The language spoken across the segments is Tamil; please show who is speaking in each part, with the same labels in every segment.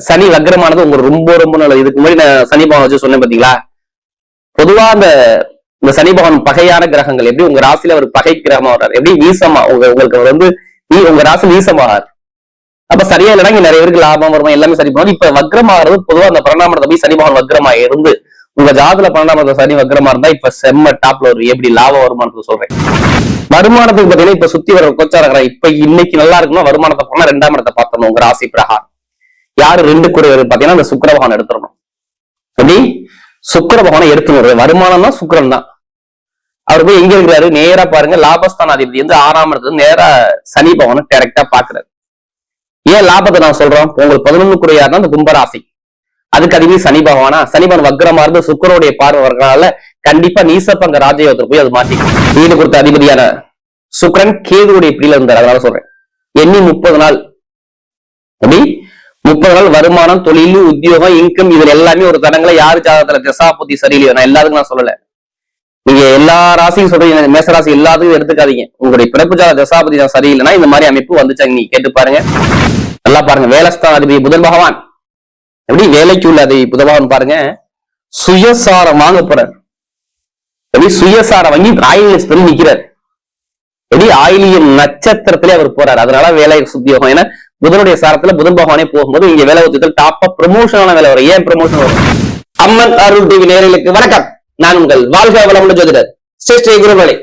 Speaker 1: சனி வக்ரமானது உங்களுக்கு ரொம்ப ரொம்ப நல்லது. இதுக்கு முன்னாடி நான் சனி பகவான் வச்சு சொன்னேன் பாத்தீங்களா. பொதுவா இந்த சனி பகவான் பகையான கிரகங்கள் எப்படி உங்க ராசியில ஒரு பகை கிரகமா வர்றாரு, எப்படி வீசமா உங்களுக்கு உங்க ராசி வீசமாகாரு. அப்ப சரியா இல்லைன்னா இங்க நிறைய பேருக்கு லாபம் வருமா எல்லாமே சரி பண்ணுவாங்க. இப்ப வக்ரமாகிறது பொதுவா அந்த பரிணாமத்தை போய் சனி பகவான் வக்ரமா இருந்து உங்க ஜாதகத்துல பரிணாமத்தை சனி வக்ரமா இருந்தா இப்ப செம்ம டாப்ல வரும். எப்படி லாபம் வருமானத்தை சொல்றேன். வருமானத்துக்கு பாத்தீங்கன்னா இப்ப சுத்தி வர கோச்சார இப்ப இன்னைக்கு நல்லா இருக்குன்னா வருமானத்தை போனா 2ஆம் இடத்தை பார்த்தணும். உங்க ராசி பிரகாரம் யாரு 2 குறைவது பாத்தீங்கன்னா அந்த சுக்கிர பகவான் எடுத்துடணும். எப்படி சுக்கிர பகவானை எடுத்துணும். வருமானம் தான் சுக்கிரன் தான். அவர் போய் எங்க இருக்கிறாரு நேரா பாருங்க, லாபஸ்தானாதிபதி வந்து 6ஆம் இடத்துல நேரா சனி பகவானை டைரக்டா பாக்குறாரு. ஏன் லாபத்தை நான் சொல்றோம், உங்களுக்கு 11 குறையாதான் அந்த கும்பராசி, அதுக்கு அதிபதி சனி பகவானா. சனி பகவான் வக்ரமா இருந்து சுக்கரோடைய பார்வை வரனால கண்டிப்பா நீசப்பங்க ராஜயோகத்தில் போய் அது மாத்தி வீடு கொடுத்த அதிபதியான சுக்கரன் கேதுடைய பிடியில இருந்தார். அதனால சொல்றேன் எண்ணி 30 நாள் அப்படி 30 நாள் வருமானம், தொழில், உத்தியோகம், இன்கம் இதுல எல்லாமே ஒரு தடங்களை யாரு ஜாதகத்துல தசாபுத்தி சரியில்லையோ நான் எல்லாத்துக்கும் நான் சொல்லல. நீங்க எல்லா ராசியும் சொல்றீங்க, மேசராசி எல்லாத்துக்கும் எடுத்துக்காதீங்க. உங்களுடைய பிறப்பு ஜாத தசாபதி தான் சரியில்லைன்னா இந்த மாதிரி அமைப்பு வந்துச்சாங்க. நீங்க கேட்டு பாருங்க, நல்லா பாருங்க. வேலஸ்தான் அதிபதி புதன் பகவான் எப்படி வேலைக்கு உள்ள அதிபதி புதன் பகவான் பாருங்க சுயசாரம் வாங்க போறார். எப்படி சுயசாரம் வாங்கி ஆயிலியம் நிக்கிறார். எப்படி ஆயிலியம் நட்சத்திரத்திலே அவர் போறார். அதனால வேலை சுத்தியோகம். ஏன்னா புதனுடைய சாரத்துல புதன் பகவானே போகும்போது இங்க வேலை உத்தியத்தில் டாப்பா ப்ரமோஷனான வேலை வரும். ஏன் ப்ரமோஷன் வரும்? அம்மன் அருள் டிவி நேயர்களுக்கு வணக்கம். நான் உங்கள் வாழ்க வளமுள்ள ஜோதிடர் ஸ்ரீ குருவழி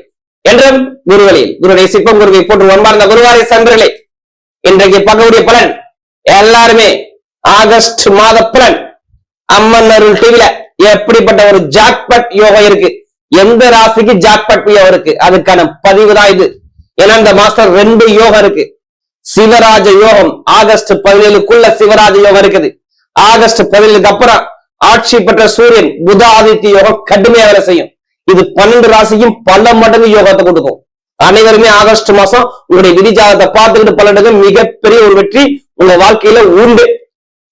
Speaker 1: என்றும் குருவழியில் குருடைய சிற்பம் குருவை போட்டு ஒன்பார்ந்த குருவாரி சந்திரர்களே, இன்றைக்கு பார்க்கக்கூடிய பலன் எல்லாருமே ஆகஸ்ட் மாத பலன். அம்மன் அருள் டிவில எப்படிப்பட்ட ஒரு ஜாக்பட் யோகம் இருக்கு, எந்த ராசிக்கு ஜாக்பட் யோகம் இருக்கு அதுக்கான பதிவு தான் இது. ஏன்னா இந்த மாசம் 2 யோகம் இருக்கு. சிவராஜ யோகம் ஆகஸ்ட் 17க்குள்ள சிவராஜ யோகம் இருக்குது. ஆகஸ்ட் 17க்கு அப்புறம் ஆட்சி பெற்ற சூரியன் புத ஆதித்ய யோகம் கடுமையா வேலை செய்யும். இது 12 ராசிக்கும் பல மடங்கு யோகத்தை கொடுக்கும். அனைவருமே ஆகஸ்ட் மாசம் உங்களுடைய விதி ஜாதகத்தை பார்த்துக்கிட்டு பலனுக்கு மிகப்பெரிய ஒரு வெற்றி உங்க வாழ்க்கையில உண்டு.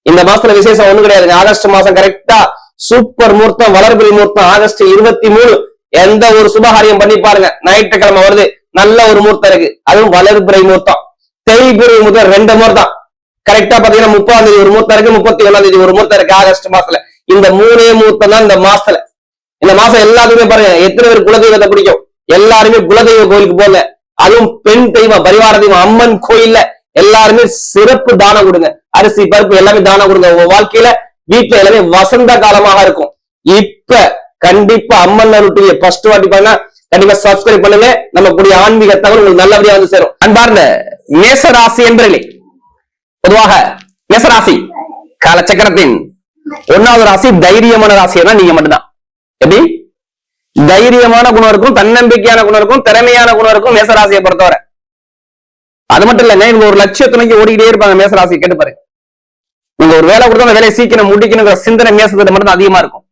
Speaker 1: இந்த மாசத்துல விசேஷம் ஒண்ணு கிடையாதுங்க. ஆகஸ்ட் மாசம் கரெக்டா சூப்பர் முகூர்த்தம், வளர்பிறை முகூர்த்தம். ஆகஸ்ட் 23 எந்த ஒரு சுபகாரியம் பண்ணி பாருங்க, ஞாயிற்றுக்கிழமை வருது, நல்ல ஒரு முகூர்த்தம் இருக்கு. அதுவும் வளர்பிறை முகூர்த்தம், தேய்பிறை முதல் 2 முகூர்த்தம். கரெக்டா பாத்தீங்கன்னா 30ஆம் தேதி ஒரு முகூர்த்தம் இருக்கு, 31ஆம் தேதி ஒரு முகூர்த்தம் இருக்கு. ஆகஸ்ட் மாசத்துல இந்த 3 முகூர்த்தம் தான் இந்த மாசத்துல. இந்த மாசம் எல்லாத்துக்குமே பாருங்க எத்தனை பேர் குலதெய்வத்தை பிடிக்கும், எல்லாருமே குலதெய்வ கோயிலுக்கு போங்க. அதுவும் பெண் தெய்வம், பரிவார தெய்வம் அம்மன் கோயில்ல எல்லாருமே சிறப்பு தானம் கொடுங்க. அரிசி பருப்பு எல்லாமே தானம் கொடுங்க. உங்க வாழ்க்கையில வீட்டுல எல்லாமே வசந்த காலமாக இருக்கும். இப்ப கண்டிப்பா அம்மன் அருள் ஃபர்ஸ்ட் வாட்டி பண்ணா கண்டிப்பா சப்ஸ்கிரைப் பண்ணுங்க. நம்ம கூடிய ஆன்மீக தகவல் உங்களுக்கு நல்லபடியா வந்து சேரும். அன்பார்ந்த மேசராசி என்பர்களே, பொதுவாக மேசராசி காலச்சக்கரத்தின் 1வது ராசி தைரியமான ராசியா நீங்க மட்டும்தான். எப்படி தைரியமான குணம் இருக்கும், தன்னம்பிக்கையான குணம் இருக்கும், திறமையான குணம் இருக்கும் மேசராசியை பொறுத்தவரை. அது மட்டும் இல்லைங்க, இவங்க ஒரு லட்சியத்துணைக்கு ஓடிக்கிட்டே இருப்பாங்க. மேசராசி கேட்டு பாருங்க, நீங்க ஒரு வேலை கொடுத்தா அந்த வேலையை சீக்கிரம் முடிக்கணுங்கிற சிந்தனை மேசத்துல மட்டும் அதிகமா இருக்கும்.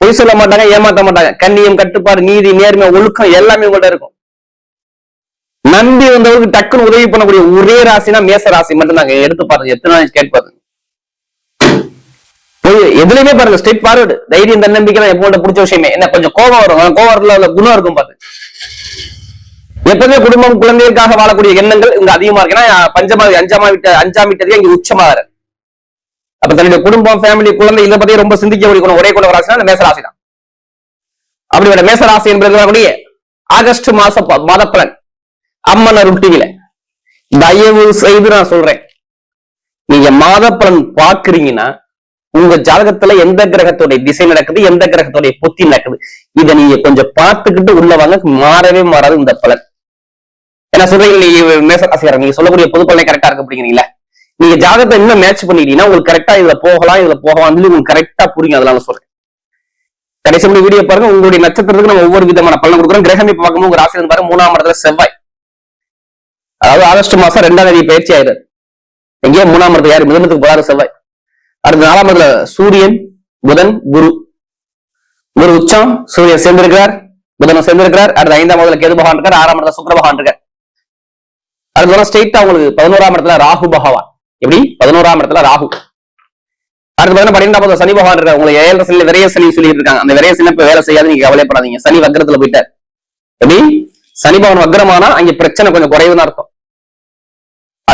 Speaker 1: பொய் சொல்ல மாட்டாங்க, ஏமாத்த மாட்டாங்க. கண்ணியம், கட்டுப்பாடு, நீதி, நேர்மை, ஒழுக்கம் எல்லாமே உங்கள்ட்ட இருக்கும். நம்பி வந்தவருக்கு டக்குன்னு உதவி பண்ணக்கூடிய ஒரே ராசினா மேச ராசி மட்டும் தாங்க. எடுத்து பாருங்க, எத்தனை நாள் கேட்பாரு எதுலையுமே பாருங்க, ஸ்ட்ரெயிட் ஃபார்வர்டு. தைரியம், தன்னம்பிக்கை எப்போட பிடிச்ச விஷயமே. என்ன கொஞ்சம் கோபம் வரும், கோபத்துல குணம் இருக்கும் பாரு. எப்பவுமே குடும்பம், குழந்தைகளுக்காக வாழக்கூடிய எண்ணங்கள் இங்க அதிகமா இருக்கு. ஏன்னா 5ஆம் வீட்டதுக்கு இங்க உச்சமாக. அப்ப தன்னுடைய குடும்பம், ஃபேமிலி, குழந்தை இதை பத்தி ரொம்ப சிந்திக்க முடியும். ஒரே குல ராசினா அந்த மேசராசி தான். அப்படிப்பட்ட மேசராசி என்பது ஆகஸ்ட் மாத பலன் அம்மன் அருள் டிவில தயவு செய்து நான் சொல்றேன், நீங்க மாத பலன் பாக்குறீங்கன்னா உங்க ஜாதகத்துல எந்த கிரகத்தோடைய திசை நடக்குது, எந்த கிரகத்தோடைய புத்தி நடக்குது, இதை நீங்க கொஞ்சம் பார்த்துக்கிட்டு உள்ள வாங்க. மாறவே மாறாது இந்த பலன். என்ன சொல்றீங்க நீங்க மேசராசிக்காரங்க, நீங்க சொல்லக்கூடிய பொது பலனை கரெக்டா இருக்கு அப்படிங்கிறீங்களா? நீங்க ஜாதகத்தை இன்னும் மேட்ச் பண்ணிட்டீங்கன்னா உங்களுக்கு கரெக்டா இதுல போகலாம், இதுல போகலாம் உங்களுக்கு கரெக்டா புரியும். அதனால சொல்றேன், கடைசி வீடியோ பாருங்க. உங்களுடைய நட்சத்திரத்துக்கு நம்ம ஒவ்வொரு விதமான பலன் கொடுக்குறோம். கிரகம் இப்ப பார்க்கும்போது உங்க ராசியில பாருங்க 3ஆம் இடத்துல செவ்வாய். அதாவது ஆகஸ்ட் மாசம் 2ஆம் தேதி பயிற்சி ஆயிடுது. எங்கேயோ 3ஆம் இடத்துல யாரு மிதனத்துக்கு போறாரு செவ்வாய். அடுத்த 4ஆம் இடத்துல சூரியன், புதன், குரு உச்சம். சூரியன் சேர்ந்திருக்கிறார், புதன் சேர்ந்திருக்கிறார். அடுத்த 5ஆம் இடத்துல கேது பகவான் இருக்கார், 6ஆம் இடத்துல சுக்கிர பகவான் இருக்கார். அடுத்த ஸ்ட்ரெயிட்டா உங்களுக்கு 11ஆம் இடத்துல ராகு பகவான். எப்படி 11ஆம் இடத்துல ராகு. அடுத்து 12ஆம் சனி பகவான் இருக்காரு. உங்களுக்கு 7 சனி விரைய சனி சொல்லிட்டு இருக்காங்க. அந்த விரைய சனி இப்ப வேலை செய்யாது, நீங்க கவலைப்படாதீங்க. சனி வக்ரத்துல போயிட்டார். எப்படி சனி பகவான் வக்ரமானா அங்க பிரச்சனை கொஞ்சம் குறைவுன்னு அர்த்தம்.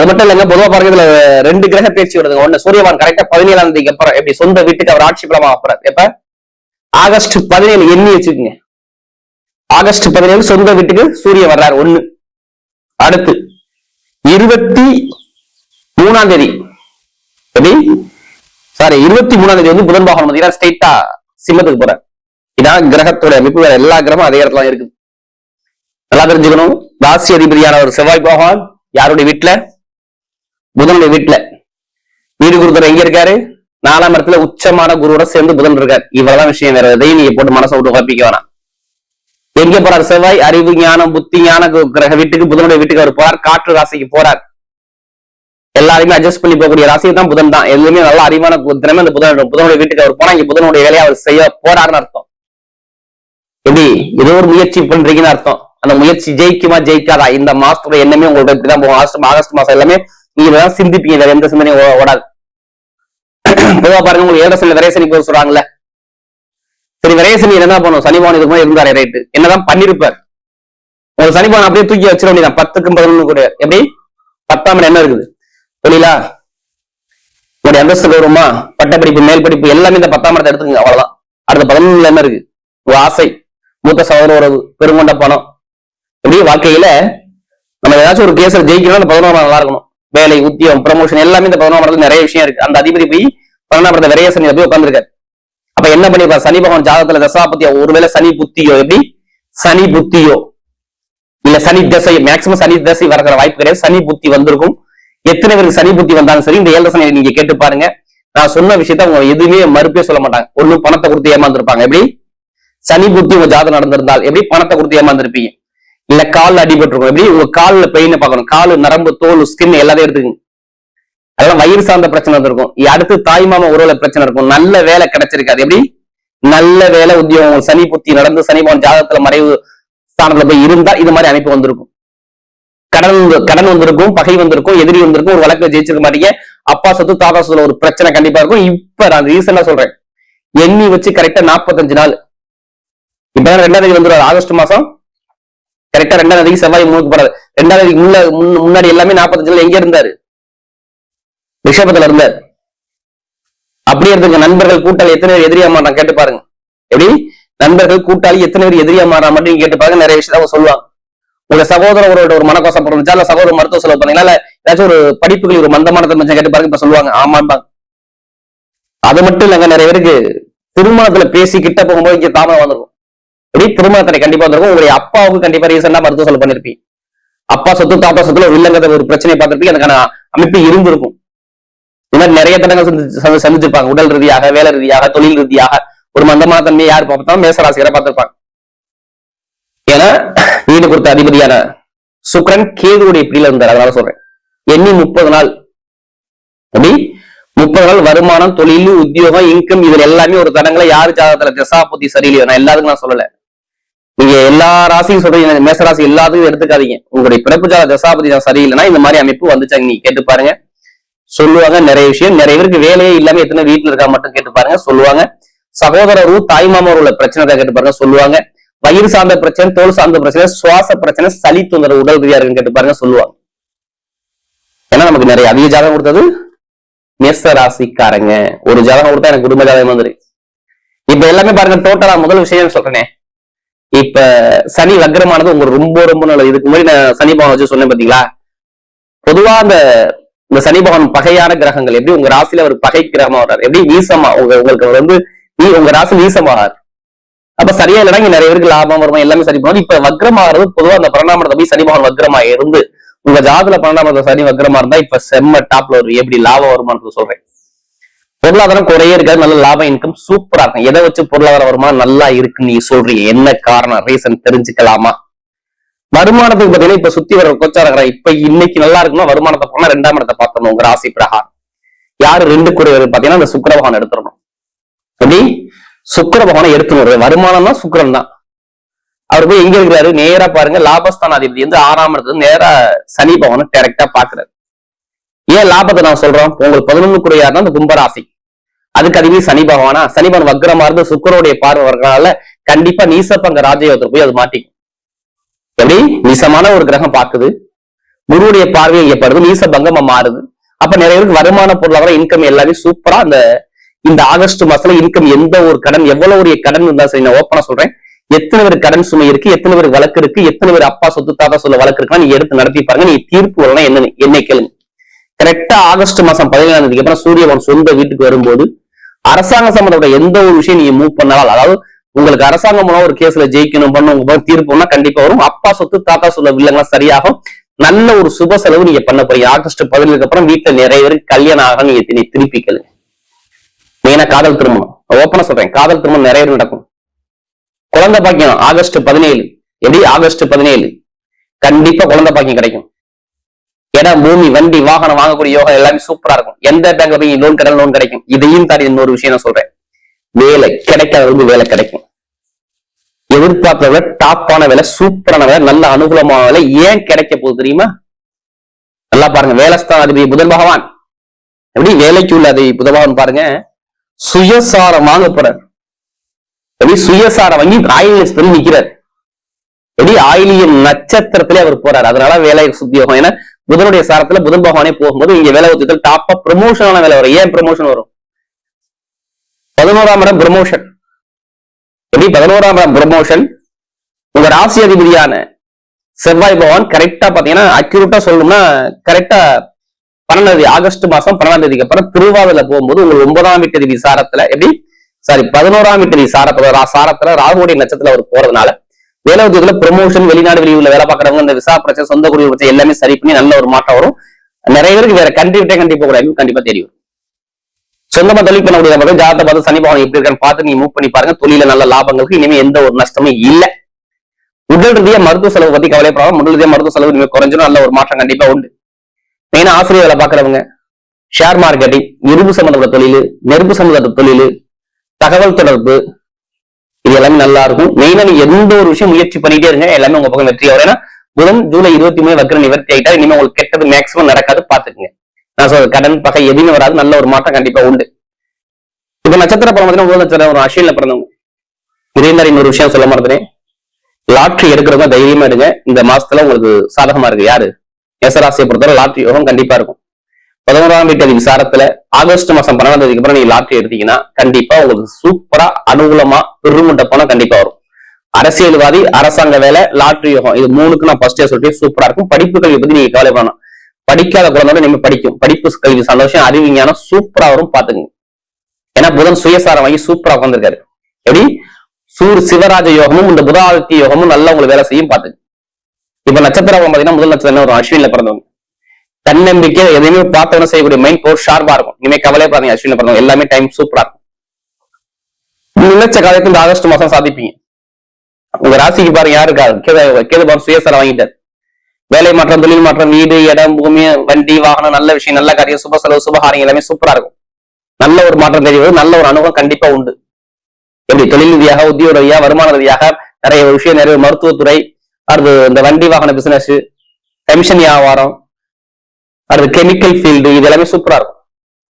Speaker 1: அது மட்டும் இல்லைங்க, பொதுவா பாருங்க இதுல 2 கிரக பேச்சு வருதுங்க. ஒண்ணு சூரியவான் கரெக்டா 17ஆம் தேதிக்கு அப்புறம் எப்படி சொந்த வீட்டுக்கு அவர் ஆட்சி பலமா போறாரு. எப்ப? ஆகஸ்ட் 17 எண்ணி வச்சுக்கோங்க. ஆகஸ்ட் 17 சொந்த வீட்டுக்கு சூரியன் வர்றாரு. ஒண்ணு. அடுத்து 23ஆம் தேதி எப்படி சாரி 23ஆம் தேதி வந்து புதன் பகவான் பார்த்தீங்கன்னா ஸ்ட்ரெயிட்டா சிம்மத்துக்கு போறாரு. இதான் கிரகத்தோட அமைப்பு. வேற எல்லா கிரகமும் அதே இடத்துல இருக்குது. நல்லா தெரிஞ்சுக்கணும். ராசி அதிபதியான ஒரு செவ்வாய் பகவான் யாருடைய வீட்டுல? புதனுடைய வீட்டுல. வீடு குருத்தர் எங்க இருக்காரு? 4ஆம் இடத்துல உச்சமான குருவோட சேர்ந்து புதன் இருக்காரு. இவ்வளவுதான் விஷயம். வேற எதையும் நீங்க போட்டு மனசை விட்டு குழப்பிக்க வேணாம். எங்க போறாரு? செவ்வாய் அறிவு ஞானம் புத்தி ஞான கிரக வீட்டுக்கு புதனுடைய வீட்டுக்கு அவர் போறார். காற்று ராசிக்கு போறார். எல்லாருமே அட்ஜஸ்ட் பண்ணி போகக்கூடிய ராசி தான் புதன் தான். எதுவுமே நல்ல அறிவான தினமே அந்த புதனுடைய வீட்டுக்கு அவர் போனா இங்க புதனுடைய வேலையை அவர் செய்ய போறாருன்னு அர்த்தம். எப்படி ஏதோ ஒரு முயற்சி பண்றீங்கன்னு அர்த்தம். அந்த முயற்சி ஜெயிக்குமா ஜெயிக்காதா இந்த மாசத்தோட எண்ணமே உங்களுக்கு இப்படிதான் போகும். ஆகஸ்ட் மாசம் எல்லாமே நீங்க தான் சிந்திப்பீங்க. வேற எந்த சிந்தனையும் ஓடாது. பொதுவா பாருங்க, உங்களுக்கு ஏழரை விரைசனி போய் சொல்றாங்கல்ல. சரி, விரைசனி என்ன பண்ணும்? சனிபவன் இதுக்கு மாதிரி இருந்தாரு, ரைட்டு. என்னதான் பண்ணிருப்பார்? உங்களுக்கு சனிபவன் அப்படியே தூக்கி வச்சிட வேண்டியதான். 10க்கும் 11 கூட எப்படி 10ஆம் இடம் என்ன இருக்குது? தொழிலா, உங்களுடைய அந்தஸ்து கௌரவமா, பட்டப்படிப்பு மேல் படிப்பு எல்லாமே இந்த 10ஆம் இடத்தை எடுத்துக்கங்க. அவ்வளவுதான். அடுத்த 11 என்ன இருக்கு? ஒரு ஆசை, மூத்த சகோதர உறவு, பெருங்கொண்ட பணம். எப்படி வாழ்க்கையில நம்ம ஏதாச்சும் ஒரு கேஸ்ல ஜெயிக்கணும், அந்த 11ஆம் நல்லா இருக்கணும். வேலை, உத்தியோகம், ப்ரமோஷன் எல்லாமே இந்த 11ஆம் இடத்துல நிறைய விஷயம் இருக்கு. அந்த அதிபதி போய் 12ஆம் இடத்துல விரைய சனி போய் உட்காந்துருக்காரு. அப்ப என்ன பண்ணிருப்பார்? சனி பகவான் ஜாதகத்துல தசாபத்தியா ஒருவேளை சனி புத்தியோ, எப்படி சனி புத்தியோ இல்ல சனி தசை, மேக்சிமம் சனி தசை வரக்கிற வாய்ப்பு கிடையாது. சனி புத்தி வந்திருக்கும். எத்தனை பேருக்கு சனி புத்தி வந்தாலும் சரி, இந்த 7 சனி நீங்க கேட்டு பாருங்க. நான் சொன்ன விஷயத்த அவங்க எதுவுமே மறுப்பே சொல்ல மாட்டாங்க. ஒண்ணும் பணத்தை கொடுத்து ஏமாந்துருப்பாங்க. எப்படி சனி புத்தி உங்க ஜாதகம் நடந்திருந்தால் எப்படி பணத்தை கொடுத்து ஏமாந்துருப்பீங்க. இல்ல கால் அடிபட்டிருக்கும். எப்படி உங்க கால்ல பெயினை பார்க்கணும். காலு, நரம்பு, தோல், ஸ்கின் எல்லாத்தையும் எடுத்துக்கணும். அதெல்லாம் வயிறு சார்ந்த பிரச்சனை இருக்கும். அடுத்து தாய்மாமா உறவுல பிரச்சனை இருக்கும். நல்ல வேலை கிடைச்சிருக்காது. எப்படி நல்ல வேலை உத்தியோகம் சனி புத்தி நடந்து சனிபவன் ஜாதகத்துல மறைவு ஸ்தானத்துல போய் இருந்தா இது மாதிரி அமைப்பு வந்திருக்கும். கடன் வந்திருக்கும், பகை வந்திருக்கும், எதிரி வந்திருக்கும், ஒரு வழக்கு ஜெயிச்சிருக்க மாட்டீங்க. அப்பா சொத்து தாத்தா சொத்துல ஒரு பிரச்சனை கண்டிப்பா இருக்கும். இப்ப நான் ரீசெண்டா சொல்றேன், எண்ணி வச்சு கரெக்டா 45 நாள். இப்பதான் 2ஆம் தேதி வந்துருவாரு. ஆகஸ்ட் மாசம் கரெக்டா 2ஆம் தேதிக்கு செவ்வாய் மூணுக்கு போறாரு. 2ஆம் தேதிக்கு முன்னாடி எல்லாமே 45 நாள் எங்க இருந்தாரு? ரிஷபத்துல இருந்தார். அப்படியே இருந்துங்க. நண்பர்கள் கூட்டாளி எத்தனை பேர் எதிரியா மாறான் கேட்டு பாருங்க. எப்படி நண்பர்கள் கூட்டாளி எத்தனை பேர் எதிரியா மாறா மட்டும் கேட்டு பாருங்க. நிறைய விஷயத்த அவங்க சொல்லுவாங்க. உங்க சகோதரரோட ஒரு மனக்கோசம் இருந்துச்சா, இல்ல சகோதர மருத்துவ செலவு பண்ணீங்களா, இல்ல ஏதாச்சும் ஒரு படிப்புகள் ஒரு மந்தமான தன்மை கேட்டு பாருங்க. இப்ப சொல்லுவாங்க ஆமாம்பாங்க. அது மட்டும் இல்லைங்க, நிறைய பேருக்கு திருமணத்துல பேசி கிட்ட போகும்போது இங்க தாமதம் வந்துருக்கும். எப்படி திருமணத்தை கண்டிப்பா வந்திருக்கும். உங்களுடைய அப்பாவுக்கு கண்டிப்பா ரீசெண்டா மருத்துவ செலவு பண்ணிருப்பீங்க. அப்பா சொத்து தாத்தா சொத்துல ஒரு இல்லங்கத ஒரு பிரச்சனை பார்த்திருப்பீங்க. அதுக்கான அமைப்பு இருந்திருக்கும். இந்த மாதிரி நிறைய தடங்கள் சந்திச்சிருப்பாங்க. உடல் ரீதியாக, வேலை ரீதியாக, தொழில் ரீதியாக ஒரு மந்தமான தன்மையை யார் பார்த்தாலும் மேசராசிகரை பார்த்திருப்பாங்க. ஏன்னா வீடு கொடுத்த அதிபதியான சுக்கிரன் கேதுவுடைய பிடியில இருந்தார். அதனால சொல்றேன், எண்ணி 30 நாள். அப்படி 30 நாள் வருமானம், தொழில், உத்தியோகம், இன்கம் இதுல எல்லாமே ஒரு தடங்களை யாரு ஜாதகத்துல தசாபுத்தி சரியில்லையோ, நான் எல்லாத்துக்கும் நான் சொல்லல. நீங்க எல்லா ராசியும் சொல்றீங்க, மேசராசி எல்லாத்துக்கும் எடுத்துக்காதீங்க. உங்களுடைய பிறப்பு ஜாத தசாபதி சரியில்லைன்னா இந்த மாதிரி அமைப்பு வந்துச்சாங்க. நீங்க கேட்டு பாருங்க, சொல்லுவாங்க. நிறைய விஷயம், நிறைய பேருக்கு வேலையே இல்லாம எத்தனை வீட்டுல இருக்கா மட்டும் கேட்டு பாருங்க, சொல்லுவாங்க. சகோதரரு தாய்மாமா உள்ள பிரச்சனை கேட்டு பாருங்க, சொல்லுவாங்க. வயிறு சார்ந்த பிரச்சனை, தோல் சார்ந்த பிரச்சனை, சுவாச பிரச்சனை, சளி தொந்தரவு, உடல் ரீதியா இருக்குன்னு கேட்டு பாருங்க, சொல்லுவாங்க. ஏன்னா நமக்கு நிறைய அதிக ஜாதகம் கொடுத்தது மேச ராசிக்காரங்க. ஒரு ஜாதகம் கொடுத்தா எனக்கு குடும்ப ஜாதகம் வந்துரு. இப்ப எல்லாமே பாருங்க, டோட்டலா முதல் விஷயம் சொல்றேனே, இப்ப சனி வக்ரமானது உங்களுக்கு ரொம்ப ரொம்ப நல்லது. இதுக்கு முன்னாடி நான் சனி பகவான் வச்சு சொன்னேன் பாத்தீங்களா. பொதுவா இந்த சனி பகவான் பகையான கிரகங்கள் எப்படி உங்க ராசியில ஒரு பகை கிரகமா வர்றாரு, எப்படி வீசமா உங்களுக்கு வந்து உங்க ராசி வீசமாகாரு. அப்ப சரியா இல்லைன்னா இங்க நிறைய பேருக்கு லாபம் வருமா எல்லாமே சரி பண்ணுவாங்க. இப்ப வக்ரமாகிறது பொதுவா அந்த 12ஆம் இடத்துல போய் சனி பகவான் வக்ரமா இருந்து உங்க ஜாதகத்துல 12ஆம் இடத்துல சனி வக்ரமா இருந்தா இப்ப செம்ம டாப்ல ஒரு எப்படி லாபம் வருமானு சொல்றேன். பொருளாதாரம் குறையே இருக்காது, நல்ல லாபம், இன்கம் சூப்பரா இருக்கும். எதை வச்சு பொருளாதார வருமானம் நல்லா இருக்குன்னு நீங்க சொல்றீங்க, என்ன காரணம், ரீசன் தெரிஞ்சுக்கலாமா? வருமானத்துக்கு பாத்தீங்கன்னா இப்ப சுத்தி வர கோச்சார இப்ப இன்னைக்கு நல்லா இருக்குன்னா வருமானத்தை போனா 2ஆம் இடத்தை பார்த்தணும். உங்க ராசி பிரகாரம் யாரு 2 குறைவர் பாத்தீங்கன்னா அந்த சுக்கிர பகவான் எடுத்துடணும். எப்படி சுக்கிர பகவானை எடுத்துணும். வருமானம் தான் சுக்கிரன் தான். அவர் போய் எங்க இருக்கிறாரு, நேரா பாருங்க லாபஸ்தான அதிபதி வந்து 6ஆம் இடத்துல நேரா சனி பகவானை டைரக்டா பாக்குறாரு. ஏன் லாபத்தை நான் சொல்றோம், உங்களுக்கு 11 குறையாருன்னா அந்த கும்பராசி, அதுக்கு அதிபதி சனி பகவானா. சனி பகவான் வக்ரமா இருந்து சுக்கரோடைய பார்வை வரனால கண்டிப்பா நீசப்பங்க ராஜயோகத்துல போய் அது மாட்டிக்கும். எப்படி நீசமான ஒரு கிரகம் பாக்குது, குருவுடைய பார்வை ஏற்படுது, நீச பங்கமா மாறுது. அப்ப நிறைய பேருக்கு வருமான பொருளாதார இன்கம் எல்லாமே சூப்பரா இந்த ஆகஸ்ட் மாசத்துல இன்கம் எந்த ஒரு கடன் எவ்வளவு ஒரு கடன் இருந்தா சரி, நான் ஓப்பனா சொல்றேன், எத்தனை பேர் கடன் சுமை இருக்கு, எத்தனை பேர் வழக்கு இருக்கு, எத்தனை பேர் அப்பா சொத்து தாத்தா சொல்ல வழக்கு இருக்குன்னா நீங்க எடுத்து நடத்தி பாருங்க. நீ தீர்ப்பு வரணும் என்ன கேளுங்க. கரெக்டா ஆகஸ்ட் மாசம் 17ஆம் தேதிக்கு அப்புறம் சூரியன் சொந்த வீட்டுக்கு வரும்போது அரசாங்க சம்பந்தப்பட்ட எந்த ஒரு விஷயம் நீங்க மூவ் பண்ணாலும், அதாவது உங்களுக்கு அரசாங்கம் மூலம் ஒரு கேஸ்ல ஜெயிக்கணும் பண்ண உங்க தீர்ப்புனா கண்டிப்பா வரும். அப்பா சொத்து தாத்தா சொல்ல இல்லைங்களா சரியாகும். நல்ல ஒரு சுப செலவு நீங்க பண்ண போறீங்க. ஆகஸ்ட் 17க்கு அப்புறம் வீட்டுல நிறைய பேருக்கு கல்யாணம் ஆக நீங்க திருப்பிக்கல. மெயினா காதல் திருமணம், ஓப்பனா சொல்றேன், காதல் திருமணம் நிறைய பேர் நடக்கும். குழந்தை பாக்கியம் ஆகஸ்ட் 17, எப்படி ஆகஸ்ட் 17 கண்டிப்பா குழந்தை பாக்கியம் கிடைக்கும். இடம் பூமி வண்டி வாகனம் வாங்கக்கூடிய யோகம் எல்லாமே சூப்பரா இருக்கும். எந்த பேங்க்ல போய் லோன் கிடைக்கும். இதையும் தாண்டி இன்னொரு விஷயம் நான் சொல்றேன், வேலை கிடைக்காதவங்க வேலை கிடைக்கும். எதிர்பார்த்த விட டாப்பான வேலை, சூப்பரான வேலை, நல்ல அனுகூலமான வேலை. ஏன் கிடைக்க போகுது தெரியுமா? நல்லா பாருங்க, வேலைஸ்தான் அதிபதி புதன் பகவான் எப்படி வேலைக்கு உள்ள அதிபதி புதன் பகவான் பாருங்க, சுயசாரம் வாங்க போறார். எப்படி சுயசாரம் வாங்கி ஆயிலியன் நிக்கிறார். எப்படி ஆயிலியன் நட்சத்திரத்திலே அவர் போறார். அதனால வேலை சுத்தியோகம். ஏன்னா புதனுடைய சாரத்துல புதன் பகவானே போகும்போது இங்க வேலை உத்தியத்தில் டாப்பா ப்ரமோஷனான வேலை வரும். ஏன் ப்ரமோஷன் வரும்? 11ஆம் இடம் ப்ரமோஷன். எப்படி 11ஆம் இடம் ப்ரமோஷன்? உங்க ராசி அதிபதியான செவ்வாய் பகவான் கரெக்டா பாத்தீங்கன்னா அக்யூரேட்டா சொல்லணும்னா கரெக்டா 12ஆம் தேதி ஆகஸ்ட் மாசம் 12ஆம் தேதிக்கு அப்புறம் திருவாதிரை போகும்போது உங்களுக்கு 9ஆம் வீட்டு அதிபதி சாரத்துல எப்படி 11ஆம் வீட்டு சாரத்துல ராகுடைய நட்சத்திரத்துல அவர் போறதுனால வேலை உத்தியோகத்துல ப்ரமோஷன், வெளிநாடு வெளியூர்ல வேலை பார்க்கறவங்க இந்த விசா பிரச்சனை, சொந்த குடியுரிமை பிரச்சனை எல்லாமே சரி பண்ணி நல்ல ஒரு மாற்றம் வரும். நிறைய பேருக்கு வேற கண்ட்ரி விட்டே கண்டிப்பா கூட கண்டிப்பா தெரியும். சொந்தமா தொழில் பண்ணக்கூடிய ஜாதகத்தை பார்த்து சனி பகவான் எப்படி இருக்கான்னு பார்த்து நீங்க மூவ் பண்ணி பாருங்க. தொழில நல்ல லாபங்களுக்கு இனிமே எந்த ஒரு நஷ்டமும் இல்ல. உடல் ரீதியா மருத்துவ செலவு பத்தி கவலைப்படாம, உடல் ரீதியா மருத்துவ செலவு இனிமே குறைஞ்சிடும். நல்ல ஒரு மாற்றம் கண்டிப்பா உண்டு. மெயினா ஆசிரியர் வேலை பாக்குறவங்க, ஷேர் மார்க்கெட்டிங், இரும்பு சம்பந்தப்பட்ட தொழில், நெருப்பு சம்பந்தப்பட்ட தொழில், தகவல் தொடர்பு, இது எல்லாமே நல்லா இருக்கும். மெயினா நீங்க எந்த ஒரு விஷயம் முயற்சி பண்ணிட்டே இருங்க, எல்லாமே உங்க பக்கம் வெற்றி ஆகும். ஏன்னா புதன் ஜூலை 23 வக்ர நிவர்த்தி ஆயிட்டா இனிமே உங்களுக்கு கெட்டது மேக்சிமம் நடக்காது, பாத்துக்குங்க. நான் சொல்ற கடன் பகை எதுவுமே வராது. நல்ல ஒரு மாற்றம் கண்டிப்பா உண்டு. இப்ப நட்சத்திர படம் முதல் நட்சத்திரம் ஒரு அஸ்வினில பிறந்தவங்க. இதே மாதிரி இன்னொரு விஷயம் சொல்ல மறந்துட்டேன், லாட்ரி எடுக்கிறவங்க தைரியமா எடுங்க. இந்த மாசத்துல உங்களுக்கு சாதகமா இருக்கு. யாரு மேசராசியை பொறுத்தவரை லாட்ரி யோகம் கண்டிப்பா இருக்கும். 11ஆம் வீட்டு விசாரத்துல ஆகஸ்ட் மாசம் 12ஆம் தேதிக்கு அப்புறம் நீங்க லாட்ரி எடுத்தீங்கன்னா கண்டிப்பா உங்களுக்கு சூப்பரா அனுகூலமா பெருமுட்ட பணம் கண்டிப்பா வரும். அரசியல்வாதி, அரசாங்க வேலை, லாட்ரி யோகம், இது மூணுக்கு நான் ஃபர்ஸ்டே சொல்லிட்டு சூப்பரா இருக்கும். படிப்பு கல்வி பத்தி நீங்க கவலை பண்ணணும். படிக்காத குழந்தையோட நீங்க படிக்கும். படிப்பு கல்வி சந்தோஷம், அறிவிஞானம் சூப்பரா வரும், பாத்துங்க. ஏன்னா புதன் சுயசாரம் வாங்கி சூப்பரா உட்காந்துருக்காரு. எப்படி சிவராஜ யோகமும் இந்த புதாதித்ய யோகமும் நல்லா உங்களுக்கு வேலை செய்யும், பாத்துங்க. இப்ப நட்சத்திரம் பாத்தீங்கன்னா முதல் நட்சத்திரம் ஒரு அஸ்வினில பிறந்தவங்க. தன்னம்பிக்கை, எதையுமே பார்த்தவன செய்யக்கூடிய மைண்ட் பவர் ஷார்ப்பா இருக்கும். இனிமே கவலையே பாருங்க, அஸ்வினில பிறந்தவங்க எல்லாமே டைம் சூப்பரா இருக்கும். நினைச்ச காலத்துல இந்த ஆகஸ்ட் மாசம் சாதிப்பீங்க. உங்க ராசிக்கு பாருங்க யாருக்காரு கேது பாரு சுயசாரம் வாங்கிட்டார். வேலை மாற்றம், தொழில் மாற்றம், வீடு, இடம், பூமி, வண்டி, வாகனம், நல்ல விஷயம், நல்ல காரியம், சுப செலவு, சுபகாரியம் எல்லாமே சூப்பரா இருக்கும். நல்ல ஒரு மாற்றம் தெரிவது, நல்ல ஒரு அனுபவம் கண்டிப்பா உண்டு. எப்படி தொழில் ரீதியாக, உத்தியோக ரீதியாக, வருமான ரீதியாக நிறைய விஷயம், நிறைய மருத்துவத்துறை, அடுத்து இந்த வண்டி வாகன பிசினஸ், கமிஷன் வியாபாரம், அடுத்து கெமிக்கல் ஃபீல்டு, இது எல்லாமே சூப்பரா இருக்கும்.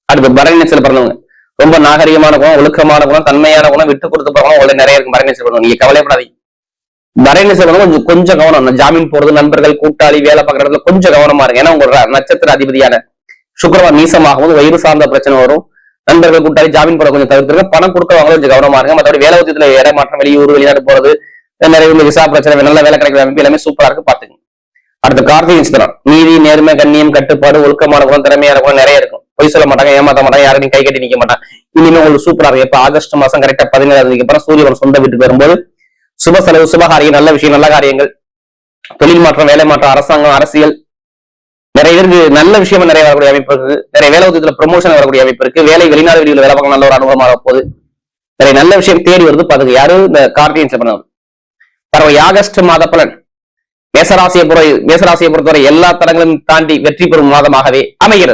Speaker 1: அடுத்து பரணிச்சல் பிறந்தவங்க ரொம்ப நாகரிகமான குணம், ஒழுக்கமான குணம், தன்மையான குணம், விட்டு கொடுத்து போறவங்க உங்களுக்கு நிறைய இருக்கும். பரணிச்சல் பிறந்தவங்க நீங்க கவலைப்படாதீங்க. பரணிச்சல் கொஞ்சம் கவனம், ஜாமீன் போறது, நண்பர்கள், கூட்டாளி, வேலை பார்க்கறதுல கொஞ்சம் கவனமா இருக்கு. ஏன்னா உங்க நட்சத்திர அதிபதியான சுக்கிரவான் நீசமாகும், வயிறு சார்ந்த பிரச்சனை வரும். நண்பர்கள், கூட்டாளி, ஜாமீன் போட கொஞ்சம் தவிர்த்துருங்க. பணம் கொடுக்கறவங்களும் கொஞ்சம் கவனமா இருங்க. மற்றபடி வேலை உத்தியத்துல இடமாற்றம், வெளியூர், வெளிநாடு போறது, நிறைய விசா பிரச்சனை, நல்ல வேலை கிடைக்கிற அமைப்பு எல்லாமே சூப்பரா இருக்கு, பாத்துங்க. அடுத்த கார்த்திகை நட்சத்திரம் நீதி, நேர்மை, கண்ணியம், கட்டுப்பாடு, ஒழுக்கமான குணம், திறமையான குணம் நிறைய இருக்கும். பொய் சொல்ல மாட்டாங்க, ஏமாத்த மாட்டாங்க, யாரையும் கை கட்டி நிக்க மாட்டாங்க. இனிமே உங்களுக்கு சூப்பரா இருக்கும். இப்ப ஆகஸ்ட் மாசம் கரெக்டா 17ஆம் தேதிக்கு அப்புறம் சூரியன் சொந்த வீட்டுக்கு வரும்போது சுப செலவு, சுபகாரியம், நல்ல விஷயம், நல்ல காரியங்கள், தொழில் மாற்றம், வேலை மாற்றம், அரசாங்கம், அரசியல், நிறைய பேருக்கு நல்ல விஷயமா நிறைய வரக்கூடிய அமைப்பு இருக்கு. நிறைய வேலை உத்தியத்துல ப்ரமோஷன் வரக்கூடிய அமைப்பு இருக்கு. வேலை வெளிநாடு வெளியில் வேலை பார்க்க நல்ல ஒரு அனுபவமாக போகுது. நிறைய நல்ல விஷயம் தேடி வருது, பாத்துக்கு. யாரு இந்த கார்த்திகை பண்ணவர் பரவாயில்ல. ஆகஸ்ட் மாத பலன் மேசராசியை பொறுத்தவரை எல்லா தடங்களையும் தாண்டி வெற்றி பெறும் மாதமாகவே அமைகிறது.